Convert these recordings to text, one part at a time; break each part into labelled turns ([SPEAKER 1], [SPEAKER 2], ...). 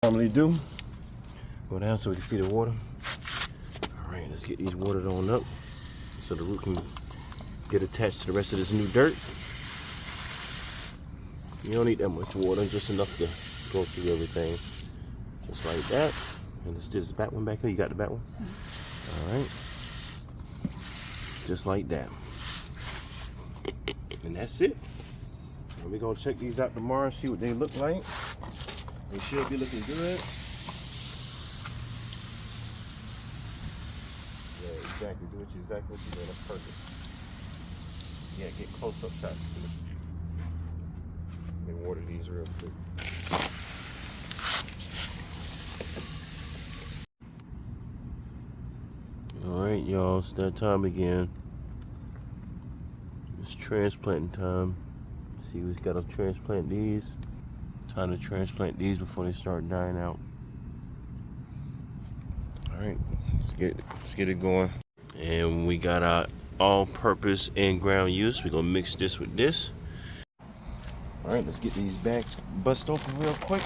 [SPEAKER 1] Normally do. Go down so we can see the water. All right, let's get these watered on up so the root can get attached to the rest of this new dirt. You don't need that much water, just enough to go through everything. Just like that. And let's do this back one back here. You got the back one? All right. Just like that. And that's it. And we're gonna check these out tomorrow and see what they look like. They should be looking good. Yeah, exactly. Do exactly what you did. That's perfect. Yeah, get close up shots. Let me water these real quick. Alright, y'all, it's that time again. It's transplanting time. See, we gotta transplant these. Time to transplant these before they start dying out. Alright, let's get it going. And we got our all-purpose and ground use. We're gonna mix this with this. Alright, let's get these bags bust open real quick.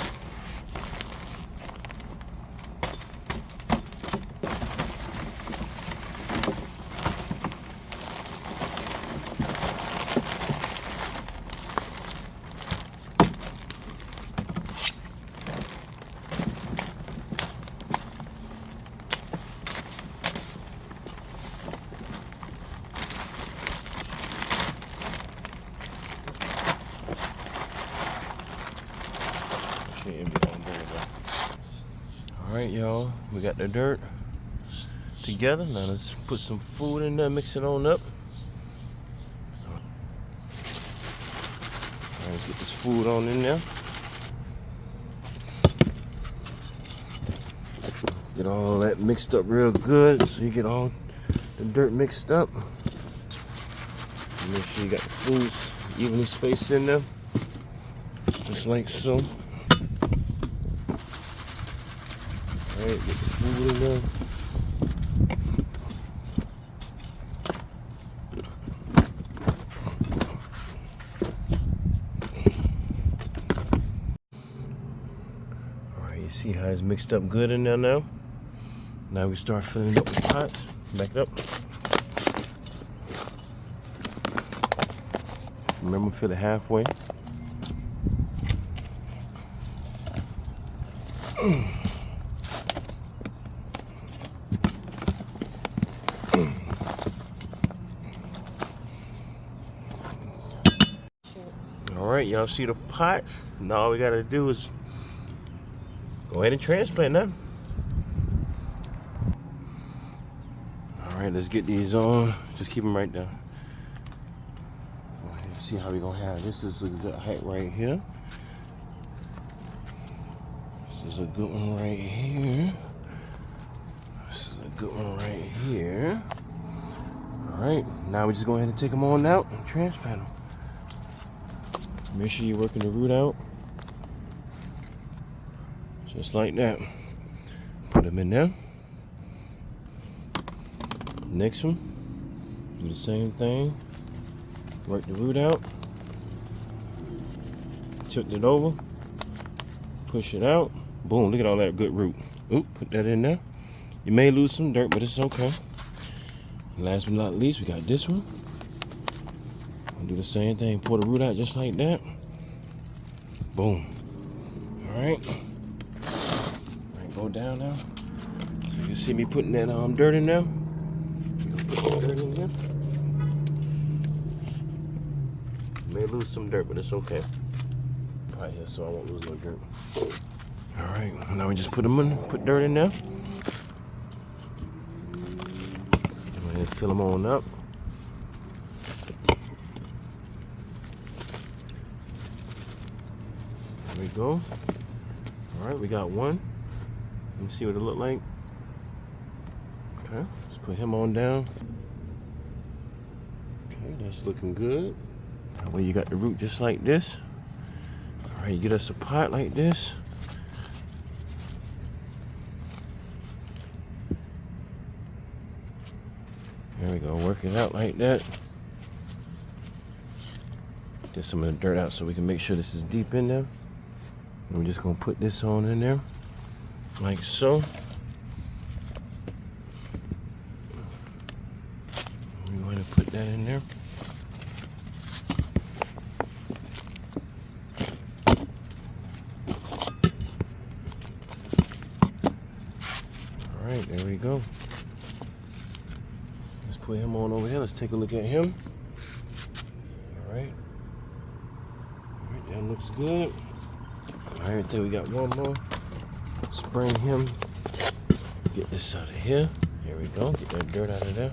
[SPEAKER 1] Alright, y'all, we got the dirt together. Now let's put some food in there, mix it on up. Alright, let's get this food on in there. Get all that mixed up real good so you get all the dirt mixed up. Make sure you got the foods evenly spaced in there, just like so. Alright, get the food in there. Alright, you see how it's mixed up good in there now? Now we start filling up the pots. Back it up. Remember, fill it halfway. Alright, y'all see the pots? Now all we gotta do is go ahead and transplant them. Alright, let's get these on. Just keep them right there. See how we gonna have this. Is a good height right here. This is a good one right here. This is a good one right here. Alright, now we just go ahead and take them on out and transplant them. Make sure you're working the root out. Just like that. Put them in there. Next one, do the same thing. Work the root out. Took it over. Push it out. Boom, look at all that good root. Oop, put that in there. You may lose some dirt, but it's okay. And last but not least, we got this one. We'll do the same thing. Pour the root out just like that. Boom. Alright. Alright, go down now. So you can see me putting that dirt in there. Put dirt in here. May lose some dirt, but it's okay. Right here, so I won't lose no dirt. Alright, now we just put them in, put dirt in there. Go ahead and fill them on up. There we go. Alright, we got one. Let me see what it look like. Okay, let's put him on down. Okay, that's looking good. That way you got the root just like this. Alright, you get us a pot like this. There we go, work it out like that. Get some of the dirt out so we can make sure this is deep in there. And we're just gonna put this on in there. like so. We want to put that in there. All right, there we go. Let's put him on over here. Let's take a look at him. All right. All right, that looks good. All right, I think we got one more. Let's bring him. Get this out of here. There we go. Get that dirt out of there.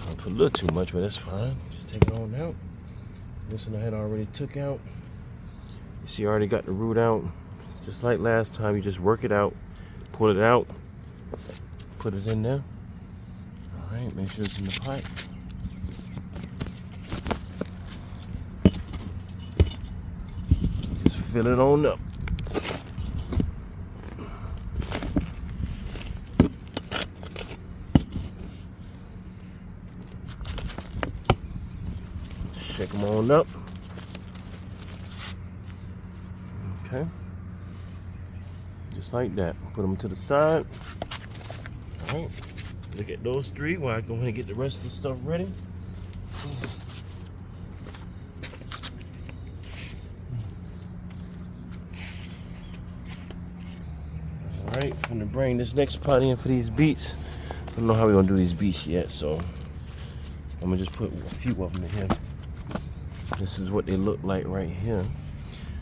[SPEAKER 1] I put a little too much, but that's fine. Just take it on out. This one I had already took out. You see, I already got the root out. It's just like last time, you just work it out, pull it out, put it in there. All right, make sure it's in the pot. Just fill it on up. Shake them on up. Okay. Just like that. Put them to the side. All right. Look at those three while I go ahead and get the rest of the stuff ready. All right. I'm gonna bring this next pot in for these beets. I don't know how we're gonna do these beets yet, so I'm gonna just put a few of them in here. This is what they look like right here.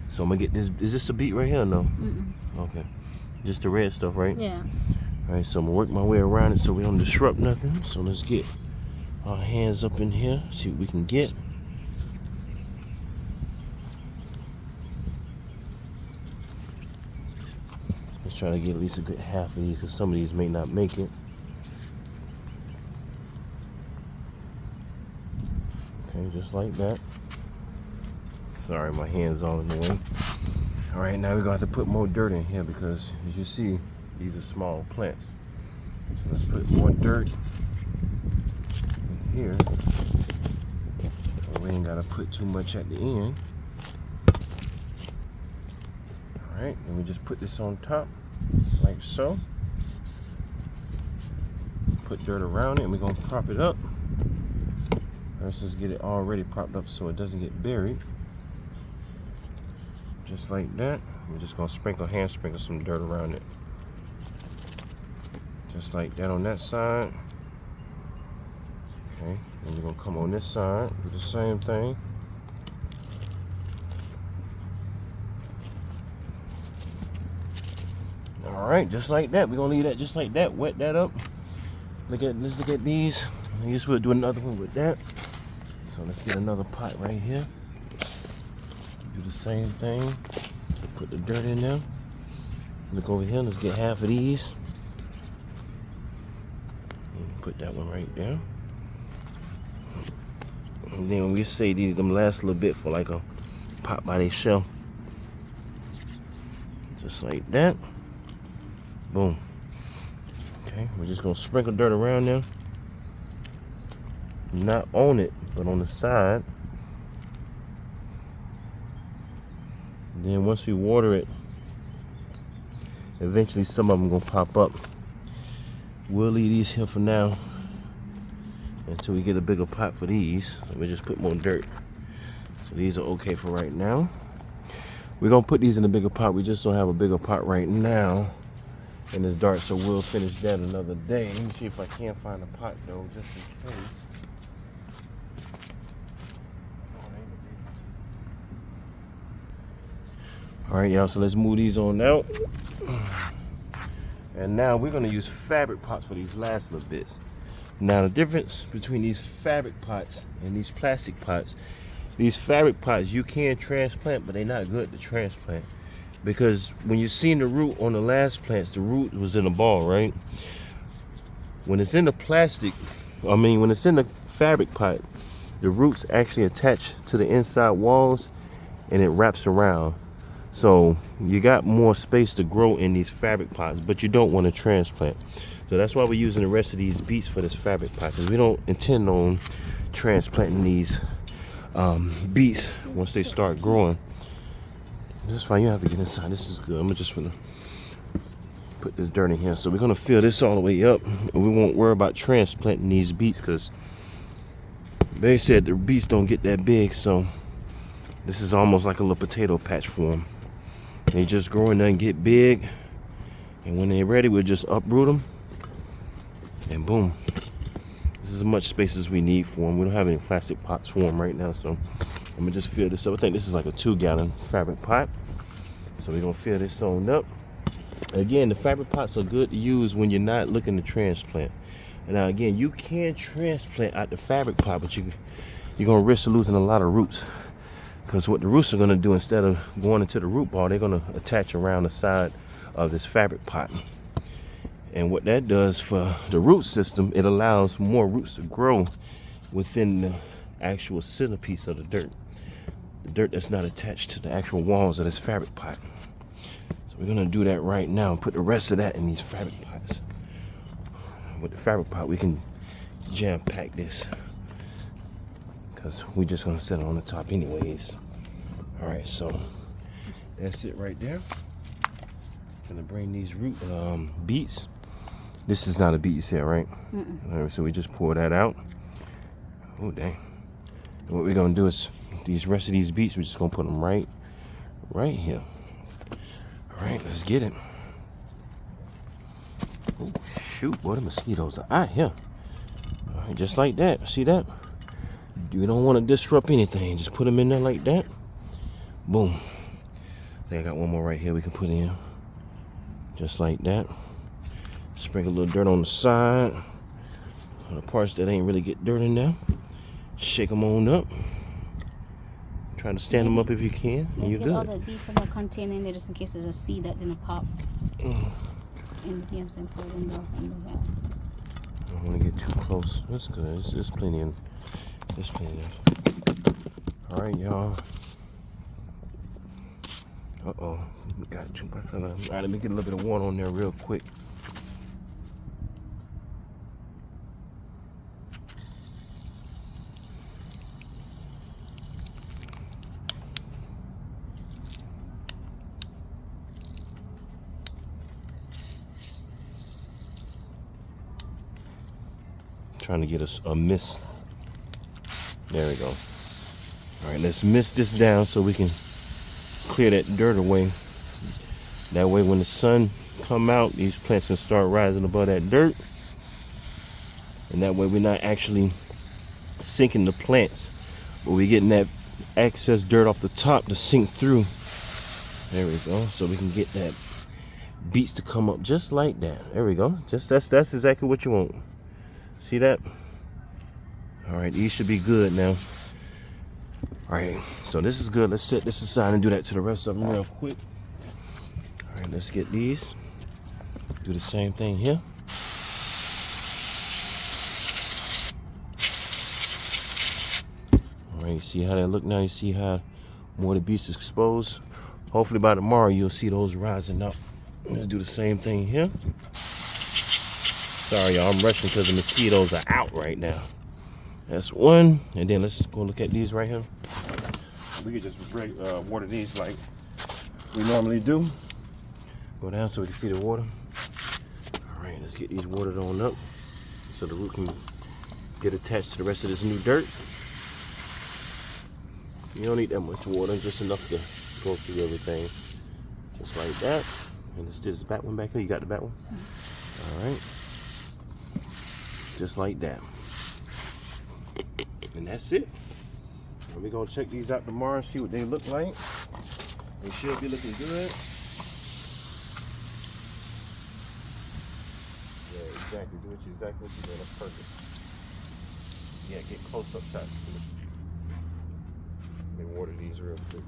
[SPEAKER 1] So I'm gonna get this. Is this a beet right here or no?
[SPEAKER 2] Mm-mm.
[SPEAKER 1] Okay. Just the red stuff, right?
[SPEAKER 2] Yeah.
[SPEAKER 1] All right, so I'm gonna work my way around it so we don't disrupt nothing. So let's get our hands up in here, see what we can get. Let's try to get at least a good half of these because some of these may not make it. Okay, just like that. Sorry, my hand's all in the way. All right, now we're gonna have to put more dirt in here because, as you see, these are small plants. So let's put more dirt in here. We ain't gotta put too much at the end. All right, and we just put this on top, like so. Put dirt around it, and we're gonna prop it up. Let's just get it already propped up so it doesn't get buried. Just like that. We're just gonna hand sprinkle some dirt around it. Just like that on that side. Okay, and we're gonna come on this side, do the same thing. All right, just like that. We're gonna leave that just like that, wet that up. Let's look at these. I guess we'll do another one with that. So let's get another pot right here. Do the same thing. Put the dirt in there. Look over here. Let's get half of these. And put that one right there. And then we say them last a little bit for like a pot by themselves. Just like that. Boom. Okay, we're just gonna sprinkle dirt around there. Not on it, but on the side. Then once we water it, eventually some of them gonna pop up. We'll leave these here for now until we get a bigger pot for these. We'll just put more dirt. So these are okay for right now. We're gonna put these in a bigger pot. We just don't have a bigger pot right now. And it's dark, so we'll finish that another day. Let me see if I can't find a pot though, just in case. All right, y'all, so let's move these on out. And now we're gonna use fabric pots for these last little bits. Now the difference between these fabric pots and these plastic pots, these fabric pots you can transplant, but they're not good to transplant. Because when you seen the root on the last plants, the root was in a ball, right? When it's in the when it's in the fabric pot, the roots actually attach to the inside walls and it wraps around. So you got more space to grow in these fabric pots, but you don't want to transplant. So that's why we're using the rest of these beets for this fabric pot, because we don't intend on transplanting these beets once they start growing. That's fine, you don't have to get inside. This is good. I'm just gonna put this dirt in here. So we're gonna fill this all the way up, and we won't worry about transplanting these beets because they said the beets don't get that big. So this is almost like a little potato patch for them. They just grow and then get big, and when they're ready, we'll just uproot them, and boom. This is as much space as we need for them. We don't have any plastic pots for them right now, so I'm gonna just fill this up. I think this is like a 2-gallon fabric pot. So we're gonna fill this on up. Again, the fabric pots are good to use when you're not looking to transplant. And now again, you can transplant out the fabric pot, but you're gonna risk losing a lot of roots. Because what the roots are gonna do, instead of going into the root ball, they're gonna attach around the side of this fabric pot. And what that does for the root system, it allows more roots to grow within the actual centerpiece of the dirt. The dirt that's not attached to the actual walls of this fabric pot. So we're gonna do that right now and put the rest of that in these fabric pots. With the fabric pot, we can jam pack this, because we're just gonna set it on the top anyways. All right, so that's it right there. Gonna bring these root beets. This is not a beet set, right? All right, so we just pour that out. Oh dang! And what we're gonna do is these rest of these beets, we're just gonna put them right here. All right, let's get it. Oh shoot, boy, the mosquitoes are out here. All right, just like that. See that? You don't want to disrupt anything. Just put them in there like that. Boom. I think I got one more right here we can put in. Just like that. Sprinkle a little dirt on the side. On the parts that ain't really get dirt in there. Shake them on up. Try to stand them up if you can. And you're
[SPEAKER 2] Get
[SPEAKER 1] good.
[SPEAKER 2] all that beef in the container in there just in case there's a seed that didn't pop. And you know what I'm saying, put it in the van.
[SPEAKER 1] I don't want to get too close. That's good. There's plenty of. There's plenty of. All right, y'all. Uh-oh. We got too much. All right, let me get a little bit of water on there real quick. Trying to get us a mist. There we go. All right, let's mist this down so we can clear that dirt away. That way when the sun come out, these plants can start rising above that dirt. And that way we're not actually sinking the plants, but we're getting that excess dirt off the top to sink through. There we go. So we can get that beets to come up just like that. There we go. Just that's exactly what you want. See that? All right, these should be good now. All right, so this is good. Let's set this aside and do that to the rest of them real quick. All right, let's get these. Do the same thing here. All right, you see how that look now? You see how more of the beets is exposed? Hopefully by tomorrow you'll see those rising up. Let's do the same thing here. Sorry, y'all, I'm rushing because the mosquitoes are out right now. That's one. And then let's go look at these right here. We could just water these like we normally do. Go down so we can see the water. All right, let's get these watered on up so the root can get attached to the rest of this new dirt. You don't need that much water, just enough to go through everything. Just like that. And let's do this back one back here. You got the back one? All right. Just like that. And that's it. And we're gonna check these out tomorrow and see what they look like. They should be looking good. Yeah, exactly. Do exactly what you did. That's perfect. Yeah, get close up shots. Let me water these real quick.